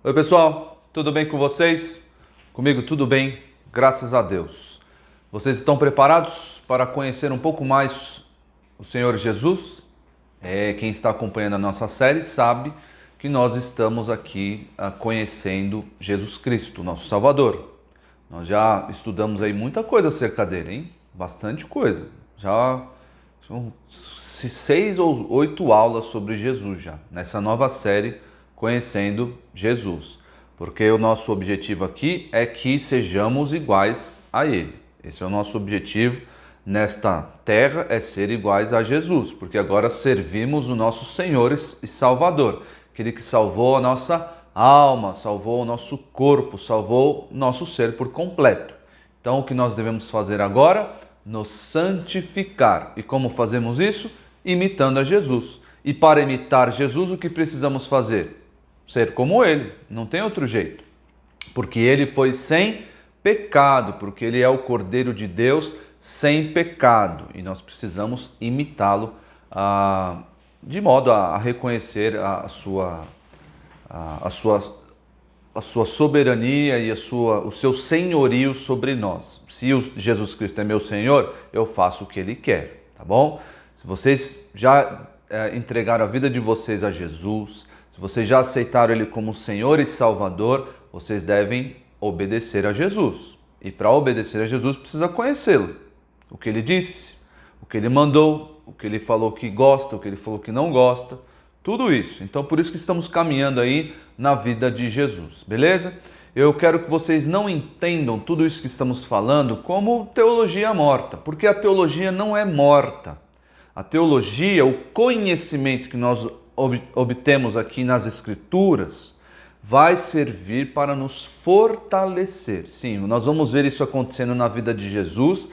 Oi pessoal, tudo bem com vocês? Comigo tudo bem, graças a Deus. Vocês estão preparados para conhecer um pouco mais o Senhor Jesus? Quem está acompanhando a nossa série sabe que nós estamos aqui conhecendo Jesus Cristo, nosso Salvador. Nós já estudamos aí muita coisa acerca dele, hein? Bastante coisa. Já são 6 ou 8 aulas sobre Jesus já, nessa nova série Conhecendo Jesus. Porque o nosso objetivo aqui é que sejamos iguais a Ele. Esse é o nosso objetivo nesta terra, é ser iguais a Jesus. Porque agora servimos o nosso Senhor e Salvador. Aquele que salvou a nossa alma, salvou o nosso corpo, salvou o nosso ser por completo. Então o que nós devemos fazer agora? Nos santificar. E como fazemos isso? Imitando a Jesus. E para imitar Jesus, o que precisamos fazer? Ser como Ele, não tem outro jeito. Porque Ele foi sem pecado, porque Ele é o Cordeiro de Deus sem pecado. E nós precisamos imitá-lo de modo a reconhecer a sua soberania e o seu senhorio sobre nós. Se Jesus Cristo é meu Senhor, eu faço o que Ele quer, tá bom? Se vocês já entregaram a vida de vocês a Jesus, se vocês já aceitaram Ele como Senhor e Salvador, vocês devem obedecer a Jesus. E para obedecer a Jesus, precisa conhecê-lo. O que Ele disse, o que Ele mandou, o que Ele falou que gosta, o que Ele falou que não gosta, tudo isso. Então, por isso que estamos caminhando aí na vida de Jesus, beleza? Eu quero que vocês não entendam tudo isso que estamos falando como teologia morta, porque a teologia não é morta. A teologia, o conhecimento que nós obtemos aqui nas Escrituras, vai servir para nos fortalecer. Sim, nós vamos ver isso acontecendo na vida de Jesus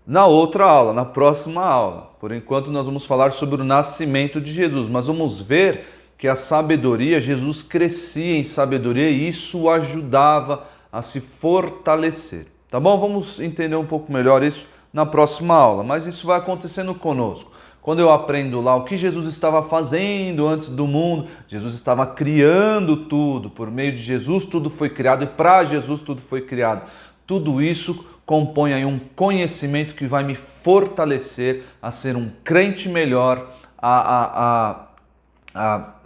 na outra aula, na próxima aula. Por enquanto nós vamos falar sobre o nascimento de Jesus, mas vamos ver que a sabedoria, Jesus crescia em sabedoria e isso o ajudava a se fortalecer. Tá bom? Vamos entender um pouco melhor isso na próxima aula, mas isso vai acontecendo conosco. Quando eu aprendo lá o que Jesus estava fazendo antes do mundo, Jesus estava criando tudo. Por meio de Jesus tudo foi criado e para Jesus tudo foi criado. Tudo isso compõe aí um conhecimento que vai me fortalecer a ser um crente melhor, a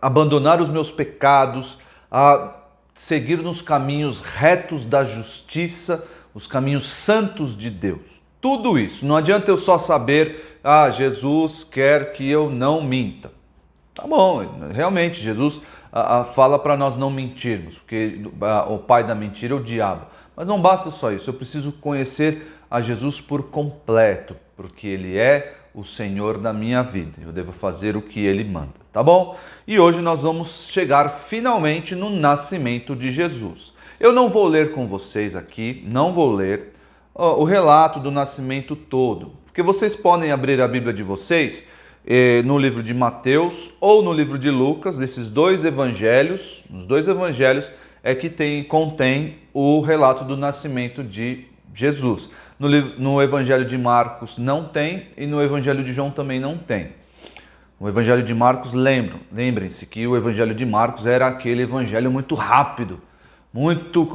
abandonar os meus pecados, a seguir nos caminhos retos da justiça, os caminhos santos de Deus. Tudo isso. Não adianta eu só saber, Jesus quer que eu não minta. Tá bom, realmente Jesus fala para nós não mentirmos, porque o pai da mentira é o diabo. Mas não basta só isso, eu preciso conhecer a Jesus por completo, porque Ele é o Senhor da minha vida. Eu devo fazer o que Ele manda, tá bom? E hoje nós vamos chegar finalmente no nascimento de Jesus. Eu não vou ler com vocês aqui, não vou ler o relato do nascimento todo, porque vocês podem abrir a Bíblia de vocês no livro de Mateus ou no livro de Lucas, desses dois evangelhos. Nos dois evangelhos é que contém o relato do nascimento de Jesus. No evangelho de Marcos não tem e no evangelho de João também não tem. O evangelho de Marcos, lembrem-se que o evangelho de Marcos era aquele evangelho muito rápido, muito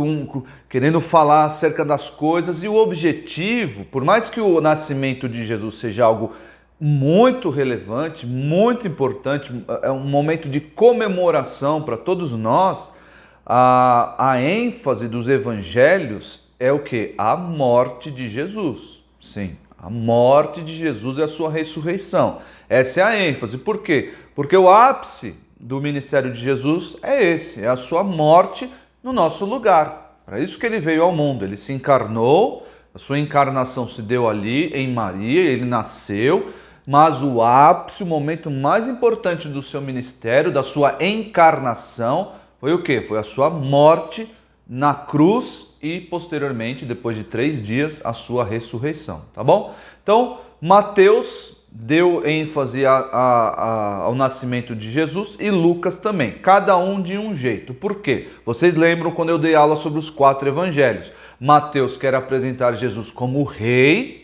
querendo falar acerca das coisas, e o objetivo, por mais que o nascimento de Jesus seja algo muito relevante, muito importante, é um momento de comemoração para todos nós, a ênfase dos evangelhos é o quê? A morte de Jesus. Sim, a morte de Jesus e a sua ressurreição. Essa é a ênfase. Por quê? Porque o ápice do ministério de Jesus é esse, é a sua morte no nosso lugar. Para isso que ele veio ao mundo. Ele se encarnou, a sua encarnação se deu ali em Maria, ele nasceu, mas o ápice, o momento mais importante do seu ministério, da sua encarnação, foi o quê? Foi a sua morte na cruz e, posteriormente, depois de 3 dias, a sua ressurreição, tá bom? Então, Mateus deu ênfase ao nascimento de Jesus e Lucas também, cada um de um jeito. Por quê? Vocês lembram quando eu dei aula sobre os 4 evangelhos? Mateus quer apresentar Jesus como o rei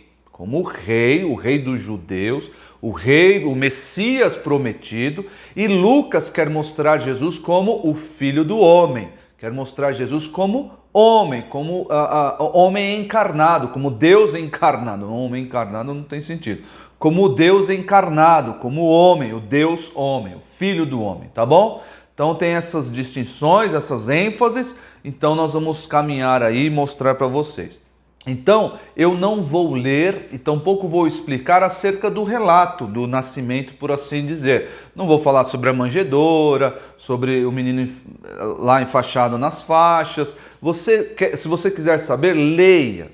dos judeus, o Messias prometido, e Lucas quer mostrar Jesus como o Filho do Homem, Quero mostrar Jesus como homem, como homem encarnado, como Deus encarnado. Homem encarnado não tem sentido. Como Deus encarnado, como homem, o Deus homem, o Filho do homem, tá bom? Então tem essas distinções, essas ênfases, então nós vamos caminhar aí e mostrar para vocês. Então, eu não vou ler e tampouco vou explicar acerca do relato do nascimento, por assim dizer. Não vou falar sobre a manjedoura, sobre o menino lá enfaixado nas faixas. Se você quiser saber, leia.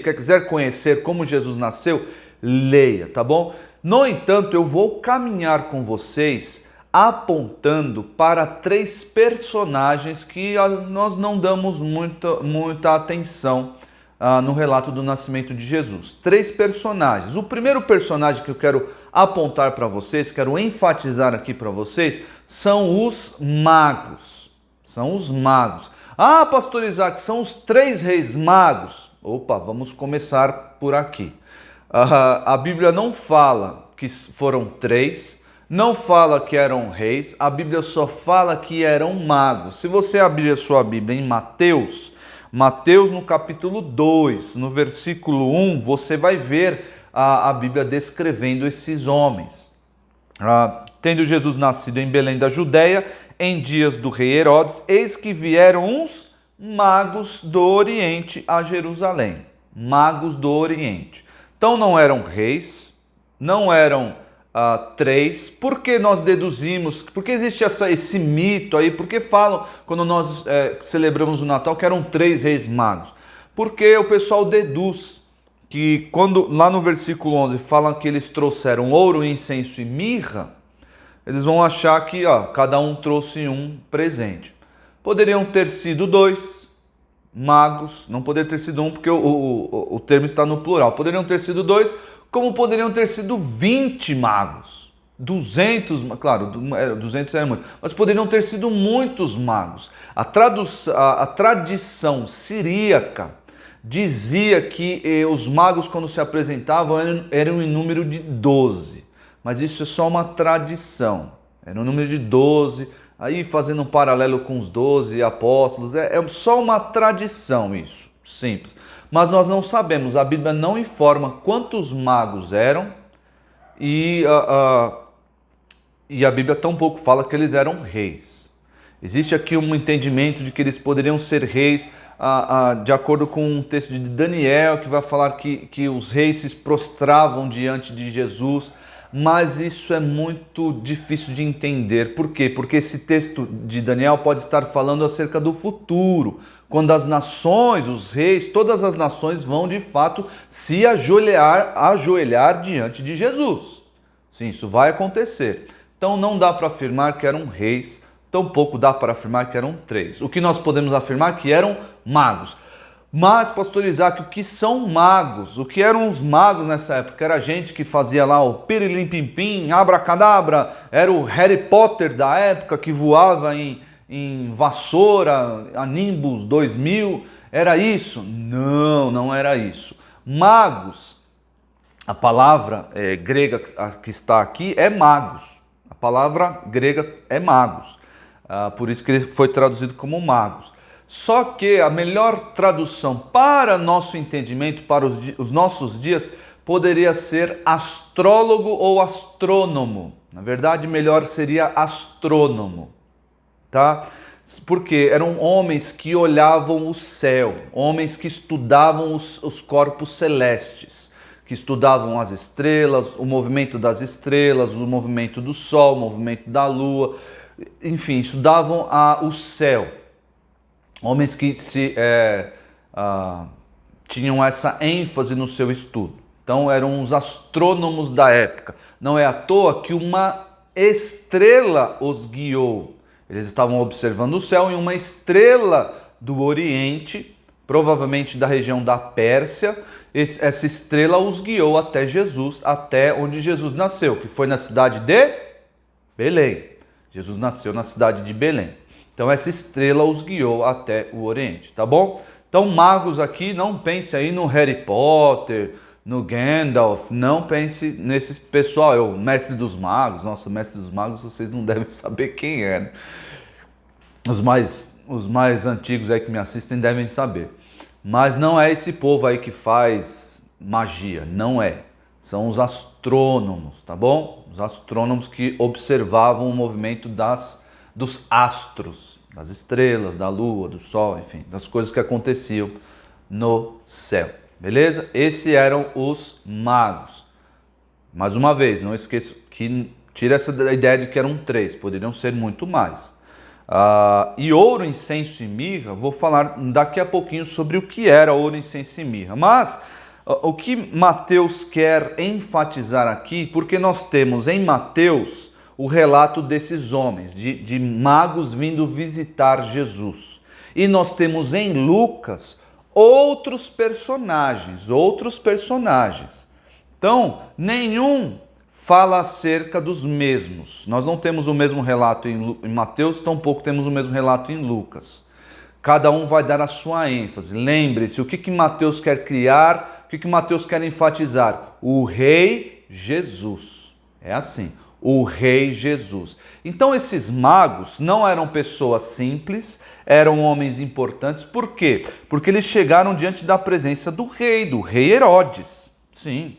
Quiser conhecer como Jesus nasceu, leia, tá bom? No entanto, eu vou caminhar com vocês apontando para 3 personagens que nós não damos muita atenção no relato do nascimento de Jesus. 3 personagens. O primeiro personagem que eu quero apontar para vocês, quero enfatizar aqui para vocês, são os magos. São os magos. Ah, pastor Isaac, são os 3 reis magos. Opa, vamos começar por aqui. A Bíblia não fala que foram 3, não fala que eram reis, a Bíblia só fala que eram magos. Se você abrir a sua Bíblia em Mateus no capítulo 2, no versículo 1, você vai ver a Bíblia descrevendo esses homens. Tendo Jesus nascido em Belém da Judéia, em dias do rei Herodes, eis que vieram uns magos do Oriente a Jerusalém. Magos do Oriente. Então não eram reis, não eram 3, por que nós deduzimos, por que existe esse mito aí, por que falam quando nós celebramos o Natal que eram 3 reis magos? Porque o pessoal deduz que quando lá no versículo 11 falam que eles trouxeram ouro, incenso e mirra, eles vão achar que cada um trouxe um presente. Poderiam ter sido 2 magos, não poderia ter sido um porque o termo está no plural, poderiam ter sido 2, como poderiam ter sido 20 magos, 200, claro, 200 era muito, mas poderiam ter sido muitos magos. A tradição siríaca dizia que os magos, quando se apresentavam, eram em número de 12, mas isso é só uma tradição, era um número de 12, aí fazendo um paralelo com os 12 apóstolos, é só uma tradição isso, simples. Mas nós não sabemos, a Bíblia não informa quantos magos eram e a Bíblia tampouco fala que eles eram reis. Existe aqui um entendimento de que eles poderiam ser reis de acordo com um texto de Daniel que vai falar que os reis se prostravam diante de Jesus, mas isso é muito difícil de entender. Por quê? Porque esse texto de Daniel pode estar falando acerca do futuro, quando as nações, os reis, todas as nações vão de fato se ajoelhar diante de Jesus. Sim, isso vai acontecer. Então não dá para afirmar que eram reis, tampouco dá para afirmar que eram 3. O que nós podemos afirmar é que eram magos. Mas, pastor Isaac, o que são magos? O que eram os magos nessa época? Era gente que fazia lá o pirilim-pim-pim, abracadabra, era o Harry Potter da época que voava em vassoura, a Nimbus 2000, era isso? Não, não era isso. Magos, a palavra grega que está aqui é magos. A palavra grega é magos, por isso que ele foi traduzido como magos. Só que a melhor tradução para nosso entendimento, para os nossos dias, poderia ser astrólogo ou astrônomo. Na verdade, melhor seria astrônomo, tá? Porque eram homens que olhavam o céu, homens que estudavam os corpos celestes, que estudavam as estrelas, o movimento das estrelas, o movimento do sol, o movimento da lua, enfim, estudavam o céu. Homens que tinham essa ênfase no seu estudo. Então eram os astrônomos da época. Não é à toa que uma estrela os guiou. Eles estavam observando o céu e uma estrela do Oriente, provavelmente da região da Pérsia, essa estrela os guiou até Jesus, até onde Jesus nasceu, que foi na cidade de Belém. Jesus nasceu na cidade de Belém. Então essa estrela os guiou até o Oriente, tá bom? Então magos aqui, não pense aí no Harry Potter, no Gandalf, não pense nesse pessoal, o mestre dos magos. Nossa, o mestre dos magos vocês não devem saber quem é, né? os mais antigos aí que me assistem devem saber. Mas não é esse povo aí que faz magia, não é. São os astrônomos, tá bom? Os astrônomos que observavam o movimento dos astros, das estrelas, da lua, do sol, enfim, das coisas que aconteciam no céu, beleza? Esses eram os magos. Mais uma vez, não esqueça que tira essa ideia de que eram 3, poderiam ser muito mais. E ouro, incenso e mirra, vou falar daqui a pouquinho sobre o que era ouro, incenso e mirra. Mas o que Mateus quer enfatizar aqui, porque nós temos em Mateus o relato desses homens, de magos vindo visitar Jesus. E nós temos em Lucas outros personagens. Então, nenhum fala acerca dos mesmos. Nós não temos o mesmo relato em Mateus, tampouco temos o mesmo relato em Lucas. Cada um vai dar a sua ênfase. Lembre-se, o que Mateus quer criar, o que Mateus quer enfatizar? O Rei Jesus. É assim, o Rei Jesus. Então esses magos não eram pessoas simples, eram homens importantes. Por quê? Porque eles chegaram diante da presença do rei Herodes. Sim.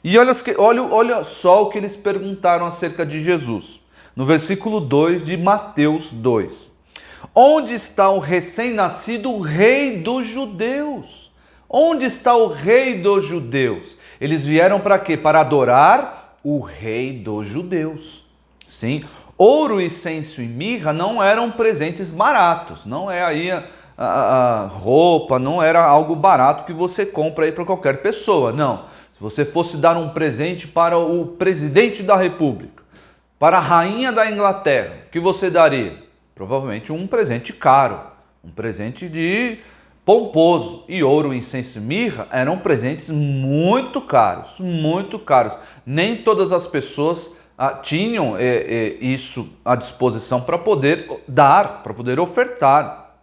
E olha só o que eles perguntaram acerca de Jesus. No versículo 2 de Mateus 2. Onde está o recém-nascido rei dos judeus? Onde está o rei dos judeus? Eles vieram para quê? Para adorar o rei dos judeus. Sim, ouro, incenso e mirra não eram presentes baratos. Não é aí a roupa, não era algo barato que você compra aí para qualquer pessoa, não. Se você fosse dar um presente para o presidente da República, para a rainha da Inglaterra, o que você daria? Provavelmente um presente caro, um presente de pomposo. E ouro, incenso e mirra eram presentes muito caros, muito caros. Nem todas as pessoas tinham isso à disposição para poder dar, para poder ofertar.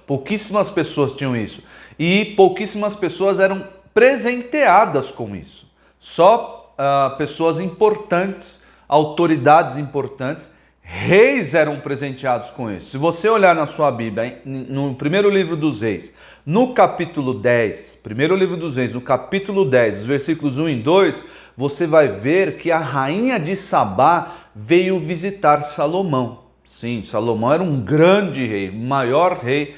Pouquíssimas pessoas tinham isso. E pouquíssimas pessoas eram presenteadas com isso. Só pessoas importantes, autoridades importantes, reis eram presenteados com isso. Se você olhar na sua Bíblia, no primeiro livro dos Reis, no capítulo 10, primeiro livro dos Reis, no capítulo 10, os versículos 1 e 2, você vai ver que a rainha de Sabá veio visitar Salomão. Sim, Salomão era um grande rei, o maior rei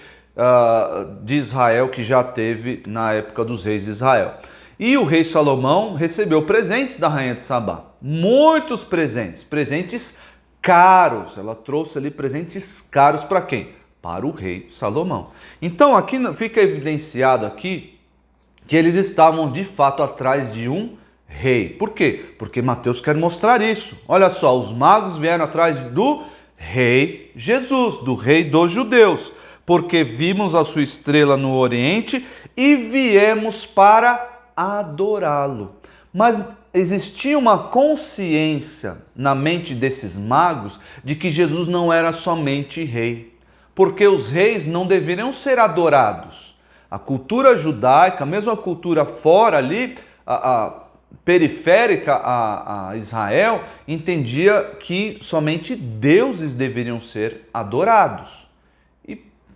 de Israel que já teve na época dos reis de Israel. E o rei Salomão recebeu presentes da rainha de Sabá, muitos presentes, presentes caros. Ela trouxe ali presentes caros para quem? Para o rei Salomão. Então aqui fica evidenciado aqui que eles estavam de fato atrás de um rei. Por quê? Porque Mateus quer mostrar isso. Olha só, os magos vieram atrás do rei Jesus, do rei dos judeus. Porque vimos a sua estrela no Oriente e viemos para adorá-lo. Mas existia uma consciência na mente desses magos de que Jesus não era somente rei, porque os reis não deveriam ser adorados. A cultura judaica, mesmo a cultura fora ali, periférica a Israel, entendia que somente deuses deveriam ser adorados.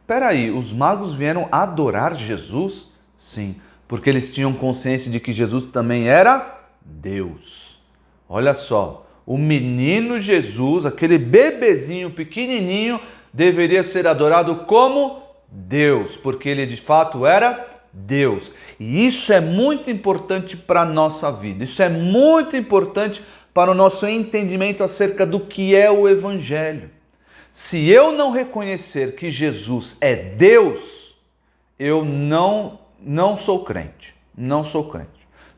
Peraí, os magos vieram adorar Jesus? Sim, porque eles tinham consciência de que Jesus também era Deus. Olha só, o menino Jesus, aquele bebezinho pequenininho, deveria ser adorado como Deus, porque ele de fato era Deus. E isso é muito importante para a nossa vida, isso é muito importante para o nosso entendimento acerca do que é o Evangelho. Se eu não reconhecer que Jesus é Deus, eu não sou crente. Não sou crente.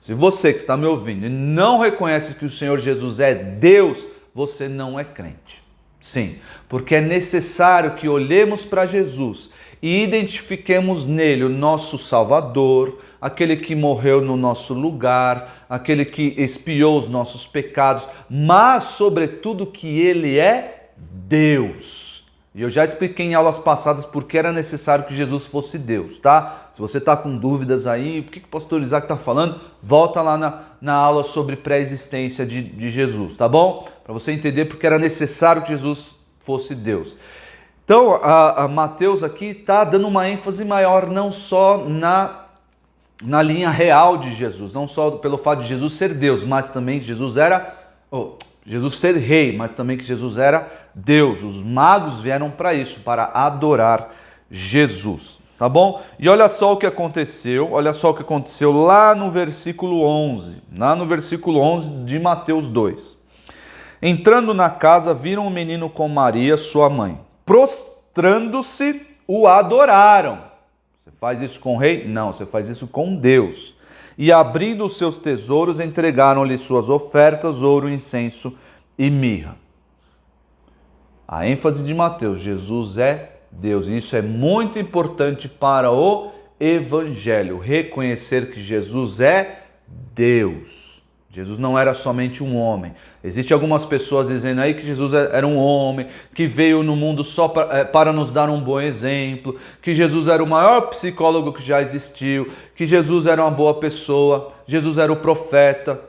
Se você que está me ouvindo não reconhece que o Senhor Jesus é Deus, você não é crente. Sim, porque é necessário que olhemos para Jesus e identifiquemos nele o nosso Salvador, aquele que morreu no nosso lugar, aquele que expiou os nossos pecados, mas sobretudo que ele é Deus. E eu já expliquei em aulas passadas porque era necessário que Jesus fosse Deus, tá? Se você está com dúvidas aí, o que o pastor Isaac está falando, volta lá na aula sobre pré-existência de Jesus, tá bom? Para você entender porque era necessário que Jesus fosse Deus. Então, a Mateus aqui está dando uma ênfase maior não só na linha real de Jesus, não só pelo fato de Jesus ser Deus, mas também que Jesus ser rei, mas também que Jesus era Deus. Os magos vieram para isso, para adorar Jesus, tá bom? E olha só o que aconteceu lá no versículo 11, de Mateus 2. Entrando na casa, viram o menino com Maria, sua mãe. Prostrando-se, o adoraram. Você faz isso com o rei? Não, você faz isso com Deus. E abrindo os seus tesouros, entregaram-lhe suas ofertas, ouro, incenso e mirra. A ênfase de Mateus, Jesus é Deus. E isso é muito importante para o Evangelho. Reconhecer que Jesus é Deus. Jesus não era somente um homem. Existem algumas pessoas dizendo aí que Jesus era um homem, que veio no mundo só para nos dar um bom exemplo, que Jesus era o maior psicólogo que já existiu, que Jesus era uma boa pessoa, Jesus era o profeta.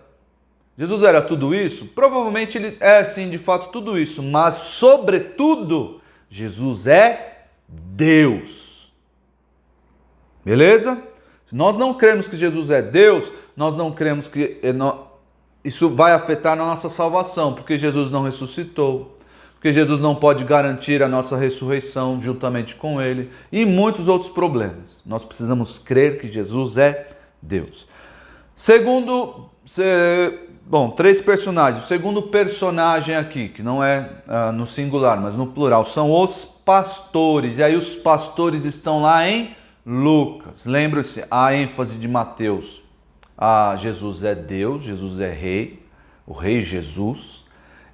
Jesus era tudo isso? Provavelmente ele é sim, de fato, tudo isso, mas sobretudo, Jesus é Deus. Beleza? Se nós não cremos que Jesus é Deus, nós não cremos que isso vai afetar a nossa salvação, porque Jesus não ressuscitou, porque Jesus não pode garantir a nossa ressurreição juntamente com Ele e muitos outros problemas. Nós precisamos crer que Jesus é Deus. Três personagens. O segundo personagem aqui, que não é no singular, mas no plural, são os pastores. E aí os pastores estão lá em Lucas. Lembre-se, a ênfase de Mateus. Jesus é Deus, Jesus é rei, o rei Jesus.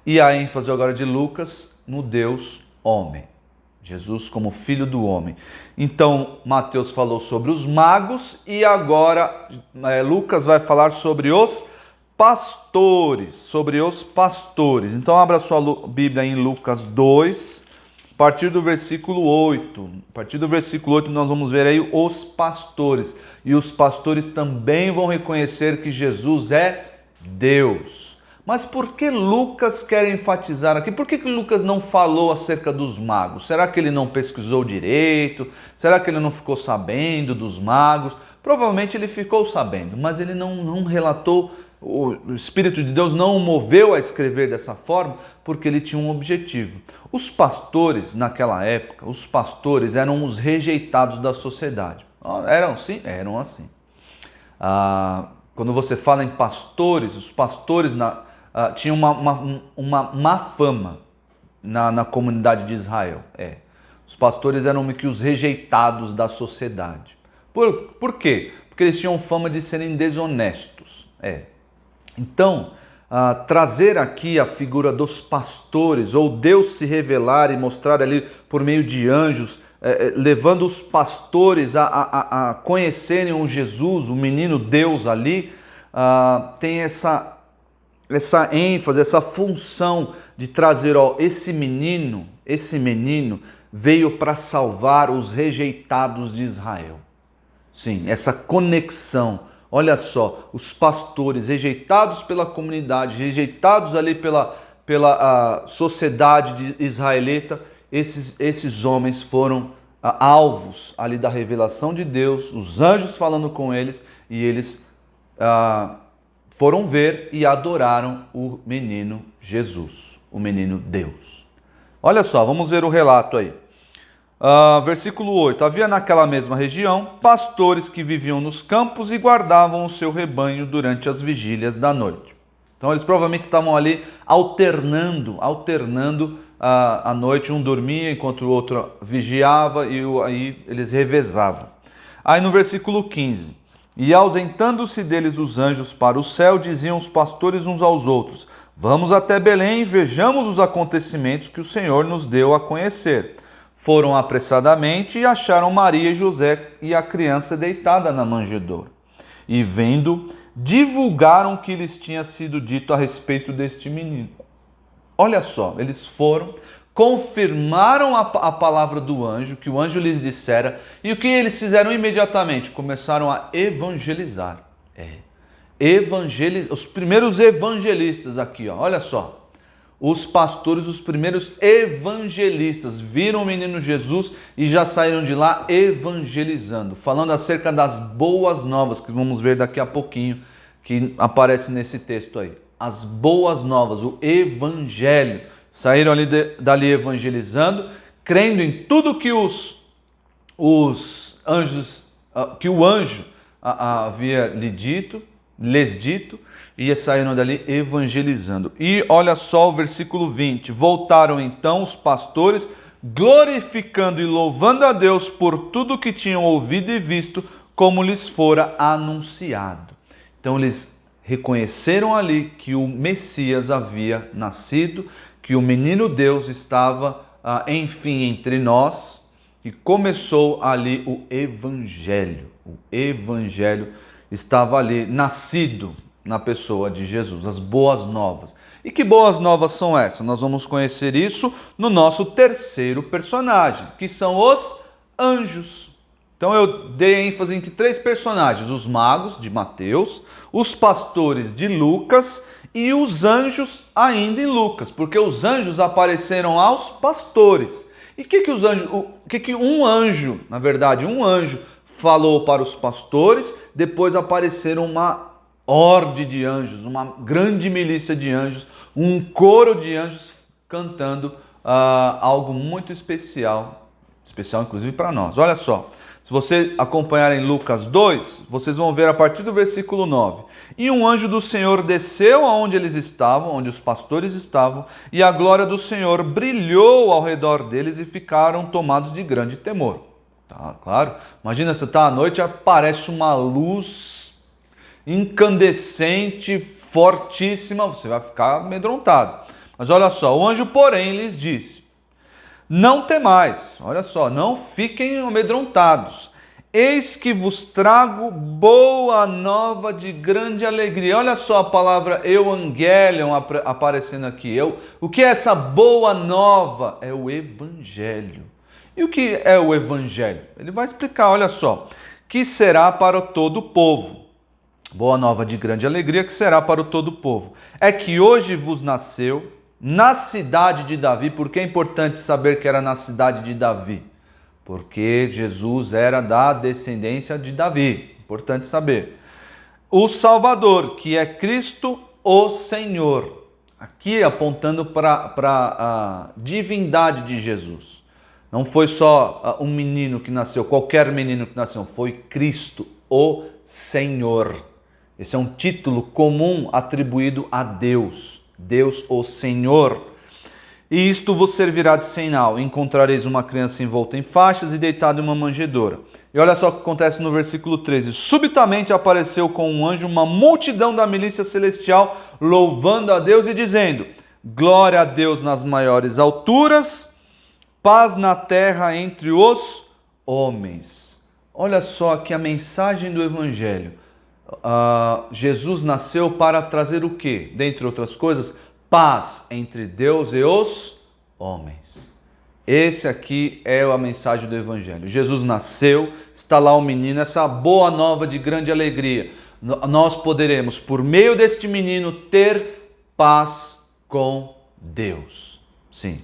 E a ênfase agora de Lucas no Deus homem. Jesus como filho do homem. Então, Mateus falou sobre os magos e agora Lucas vai falar sobre os pastores. Então, abra sua Bíblia em Lucas 2, a partir do versículo 8. A partir do versículo 8 nós vamos ver aí os pastores. E os pastores também vão reconhecer que Jesus é Deus. Mas por que Lucas quer enfatizar aqui? Por que Lucas não falou acerca dos magos? Será que ele não pesquisou direito? Será que ele não ficou sabendo dos magos? Provavelmente ele ficou sabendo, mas ele não relatou. O Espírito de Deus não o moveu a escrever dessa forma porque ele tinha um objetivo. Os pastores, naquela época, eram os rejeitados da sociedade. Eram sim? Eram assim. Quando você fala em pastores, os pastores tinham uma má fama na comunidade de Israel. Os pastores eram meio que os rejeitados da sociedade. Por quê? Porque eles tinham fama de serem desonestos. Então, trazer aqui a figura dos pastores, ou Deus se revelar e mostrar ali por meio de anjos, levando os pastores a conhecerem o Jesus, o menino Deus ali, tem essa ênfase, essa função de trazer, esse menino veio para salvar os rejeitados de Israel. Sim, essa conexão. Olha só, os pastores rejeitados pela comunidade, rejeitados ali pela sociedade israelita, esses homens foram alvos ali da revelação de Deus, os anjos falando com eles, e eles foram ver e adoraram o menino Jesus, o menino Deus. Olha só, vamos ver o relato aí. Versículo 8. Havia naquela mesma região pastores que viviam nos campos e guardavam o seu rebanho durante as vigílias da noite. Então eles provavelmente estavam ali alternando a noite. Um dormia enquanto o outro vigiava e aí eles revezavam. Aí no versículo 15. E ausentando-se deles os anjos para o céu, diziam os pastores uns aos outros: vamos até Belém e vejamos os acontecimentos que o Senhor nos deu a conhecer. Foram apressadamente e acharam Maria e José e a criança deitada na manjedoura. E vendo, divulgaram o que lhes tinha sido dito a respeito deste menino. Olha só, eles foram, confirmaram a palavra do anjo, que o anjo lhes dissera, e o que eles fizeram imediatamente? Começaram a evangelizar. Os primeiros evangelistas aqui, olha só. os pastores, os primeiros evangelistas, viram o menino Jesus e já saíram de lá evangelizando, falando acerca das boas novas, que vamos ver daqui a pouquinho, que aparece nesse texto aí. As boas novas, o evangelho. Saíram dali evangelizando, crendo em tudo que os anjos, que o anjo havia lhes dito, e saíram dali evangelizando. E olha só o versículo 20. Voltaram então os pastores, glorificando e louvando a Deus por tudo que tinham ouvido e visto, como lhes fora anunciado. Então eles reconheceram ali que o Messias havia nascido, que o menino Deus estava, enfim, entre nós, e começou ali o Evangelho. O Evangelho estava ali, nascido na pessoa de Jesus, as boas novas. E que boas novas são essas? Nós vamos conhecer isso no nosso terceiro personagem, que são os anjos. Então eu dei ênfase em 3 personagens, os magos de Mateus, os pastores de Lucas e os anjos ainda em Lucas, porque os anjos apareceram aos pastores. E o que um anjo, na verdade, um anjo falou para os pastores, depois apareceram uma horde de anjos, uma grande milícia de anjos, um coro de anjos cantando algo muito especial inclusive para nós. Olha só, se você acompanhar em Lucas 2, vocês vão ver a partir do versículo 9. E um anjo do Senhor desceu aonde eles estavam, onde os pastores estavam, e a glória do Senhor brilhou ao redor deles e ficaram tomados de grande temor. Tá, claro, imagina, você está à noite e aparece uma luz incandescente, fortíssima, você vai ficar amedrontado. Mas olha só, o anjo, porém, lhes disse: não temais, olha só, não fiquem amedrontados. Eis que vos trago boa nova de grande alegria. Olha só a palavra euangelion aparecendo aqui. O que é essa boa nova? É o evangelho. E o que é o evangelho? Ele vai explicar, olha só. Que será para todo o povo. Boa nova de grande alegria que será para o todo o povo. É que hoje vos nasceu na cidade de Davi. Por que é importante saber que era na cidade de Davi? Porque Jesus era da descendência de Davi. Importante saber. O Salvador, que é Cristo o Senhor. Aqui apontando para a divindade de Jesus. Não foi só um menino que nasceu, qualquer menino que nasceu. Foi Cristo o Senhor. Esse é um título comum atribuído a Deus. Deus o Senhor. E isto vos servirá de sinal. Encontrareis uma criança envolta em faixas e deitada em uma manjedoura. E olha só o que acontece no versículo 13. Subitamente apareceu com um anjo uma multidão da milícia celestial, louvando a Deus e dizendo: glória a Deus nas maiores alturas, paz na terra entre os homens. Olha só aqui a mensagem do Evangelho. Jesus nasceu para trazer o quê? Dentre outras coisas, paz entre Deus e os homens. Esse aqui é a mensagem do Evangelho. Jesus nasceu, está lá o menino, essa boa nova de grande alegria. Nós poderemos, por meio deste menino, ter paz com Deus. Sim.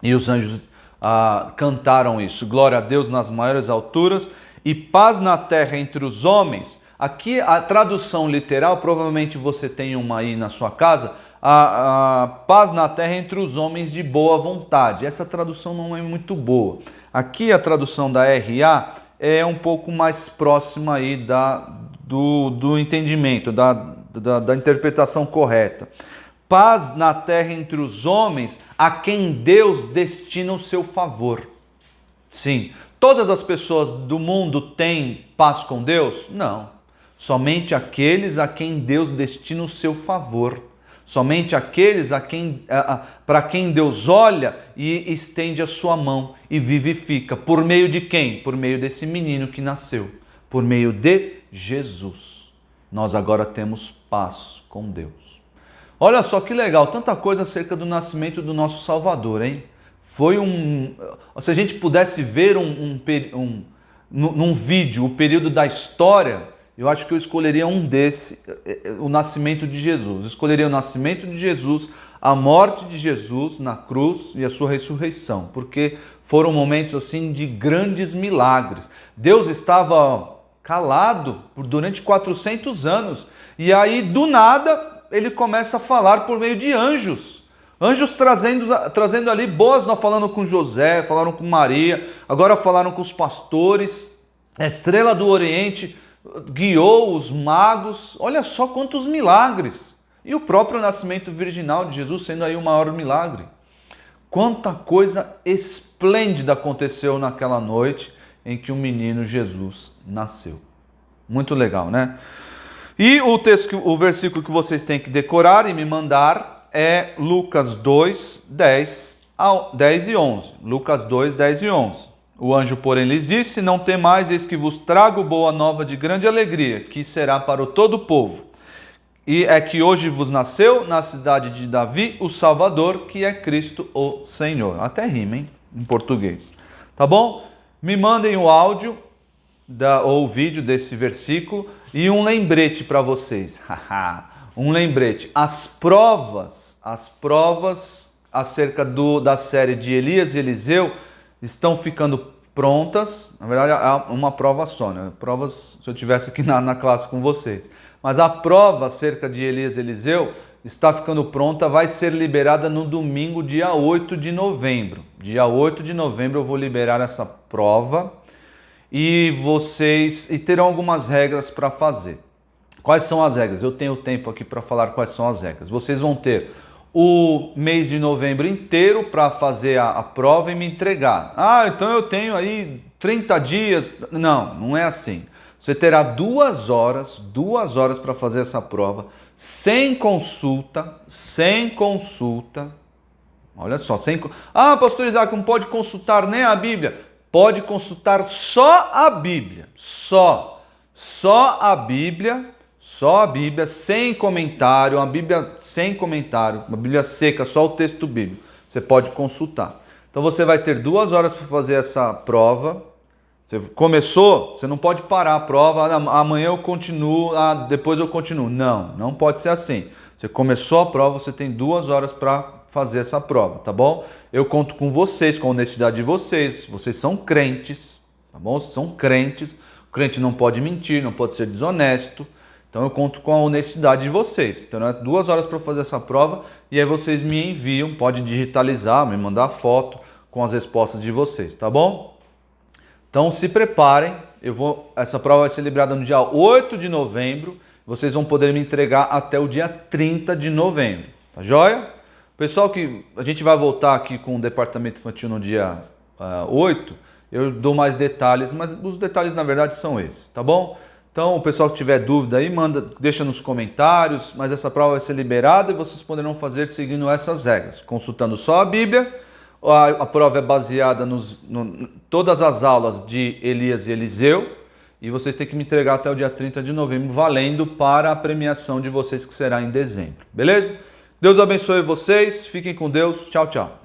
E os anjos cantaram isso. Glória a Deus nas maiores alturas e paz na terra entre os homens. Aqui a tradução literal, provavelmente você tem uma aí na sua casa, a paz na terra entre os homens de boa vontade. Essa tradução não é muito boa. Aqui a tradução da RA é um pouco mais próxima aí do entendimento, da interpretação correta. Paz na terra entre os homens a quem Deus destina o seu favor. Sim, todas as pessoas do mundo têm paz com Deus? Não. Somente aqueles a quem Deus destina o seu favor. Somente aqueles para quem Deus olha e estende a sua mão e vivifica. Por meio de quem? Por meio desse menino que nasceu. Por meio de Jesus. Nós agora temos paz com Deus. Olha só que legal, tanta coisa acerca do nascimento do nosso Salvador, hein? Foi se a gente pudesse ver num vídeo o período da história eu acho que eu escolheria um desse, o nascimento de Jesus. Escolheria o nascimento de Jesus, a morte de Jesus na cruz e a sua ressurreição, porque foram momentos assim de grandes milagres. Deus estava calado durante 400 anos e aí do nada ele começa a falar por meio de anjos. Anjos trazendo ali boas, nós falando com José, falaram com Maria, agora falaram com os pastores. A estrela do Oriente guiou os magos. Olha só quantos milagres. E o próprio nascimento virginal de Jesus sendo aí o maior milagre. Quanta coisa esplêndida aconteceu naquela noite em que o menino Jesus nasceu. Muito legal, né? E o versículo que vocês têm que decorar e me mandar é Lucas 2, 10 e 11. Lucas 2, 10 e 11. O anjo, porém, lhes disse: não temais, eis que vos trago boa nova de grande alegria, que será para o todo o povo. E é que hoje vos nasceu na cidade de Davi o Salvador, que é Cristo o Senhor. Até rima, hein? Em português. Tá bom? Me mandem o áudio ou o vídeo desse versículo e um lembrete para vocês. Um lembrete. As provas acerca da série de Elias e Eliseu estão ficando prontas. Na verdade, é uma prova só, né? Provas, se eu estivesse aqui na classe com vocês. Mas a prova acerca de Elias e Eliseu está ficando pronta, vai ser liberada no domingo, dia 8 de novembro. Dia 8 de novembro eu vou liberar essa prova e vocês terão algumas regras para fazer. Quais são as regras? Eu tenho tempo aqui para falar quais são as regras. Vocês vão ter o mês de novembro inteiro para fazer a prova e me entregar. Ah, então eu tenho aí 30 dias. Não, não é assim. Você terá 2 horas para fazer essa prova, sem consulta. Olha só, pastor Isaac, não pode consultar nem a Bíblia. Pode consultar só a Bíblia. Só a Bíblia, sem comentário, uma Bíblia sem comentário, uma Bíblia seca, só o texto bíblico. Você pode consultar. Então você vai ter 2 horas para fazer essa prova. Você começou, você não pode parar a prova, amanhã eu continuo, depois eu continuo. Não pode ser assim. Você começou a prova, você tem 2 horas para fazer essa prova, tá bom? Eu conto com vocês, com a honestidade de vocês. Vocês são crentes, tá bom? Vocês são crentes. O crente não pode mentir, não pode ser desonesto. Então eu conto com a honestidade de vocês. Então é 2 horas para fazer essa prova e aí vocês me enviam, pode digitalizar, me mandar foto com as respostas de vocês, tá bom? Então se preparem, essa prova vai ser liberada no dia 8 de novembro, vocês vão poder me entregar até o dia 30 de novembro, tá joia? Pessoal, que a gente vai voltar aqui com o departamento infantil no dia 8, eu dou mais detalhes, mas os detalhes na verdade são esses, tá bom? Então o pessoal que tiver dúvida aí, deixa nos comentários, mas essa prova vai ser liberada e vocês poderão fazer seguindo essas regras, consultando só a Bíblia. A prova é baseada todas as aulas de Elias e Eliseu e vocês têm que me entregar até o dia 30 de novembro, valendo para a premiação de vocês que será em dezembro. Beleza? Deus abençoe vocês, fiquem com Deus, tchau, tchau.